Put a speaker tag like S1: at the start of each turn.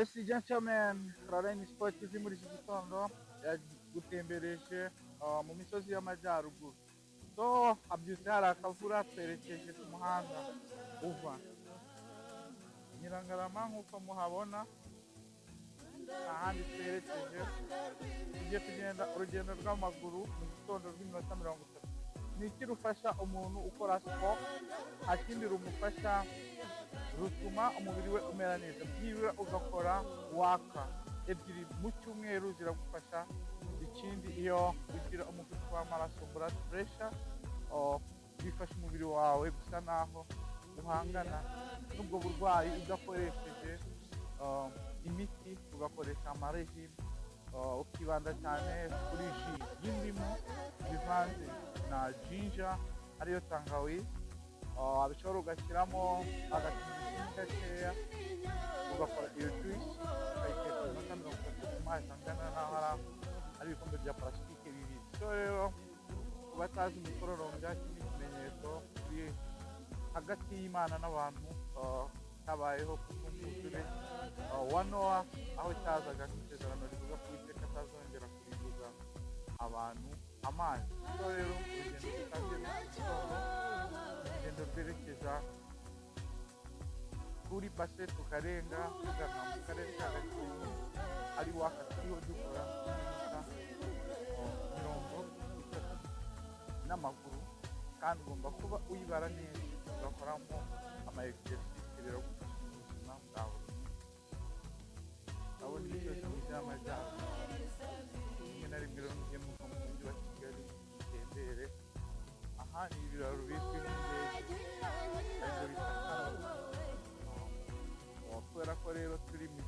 S1: Ladies and gentlemen, Prime Sport TV muri iki gitondo yagutembereje mu misozi y'amajyaruguru. So habyutse hari akavura twerekeje ku muhanda uva Nyirangarama nk'uko muhabona, ahandi twerekeje tugiye kugenda urugendo rw'amaguru mu gitondo rw'iminota 30. Ni iki rufasha umuntu ukora siporo? Nta kindi rumufasha, rutuma umubiri we umera neza. Byibura ugakora waka ebyiri mu cyumweru ziragufasha. Ikindi iyo ugira umuvuduko w'amaraso blood pressure, bifasha umubiri wawe gusa naho uhangana n'ubwo burwayi udakoresheje imiti, ugakoresha amarejime, ukibanda cyane kuri ji y'indimu bivanze na ginger ariyo tangawizi, abishobora ugashyiramo agatungurusumu gakeya, ugakora iyo juice ukayiteka iminota 30 mu mazi angana n'aho ari ibikombe bya parasitike bibiri. So rero ku batazi imikororombya, ikindi kimenyetso kuri hagati y'Imana n'abantu habayeho kubwumvuzure wa Nowa, aho cyazaga nk'isezerano rivuga ko Uwiteka atazongera kurimbuza abantu amazi. So rero urugendo dutangiye mu gitondo, urugendo rwerekeza kuri base tukarenga tugana mu karere ka Gakenke, ari waka turiho dukora iminota 30 n'amaguru, kandi ugomba kuba uyibara neza, ugakoramo ama exercice biragufasha mu buzima bwa buri munsi. Urabona imisozi myiza y'amajyaruguru, rimwe na rimwe rero mugiye muva mu mujyi wa Kigali mutembere, aha ni ibiraro bizwi nk'indege aribyo bita Kanama. Kubera ko rero turi mu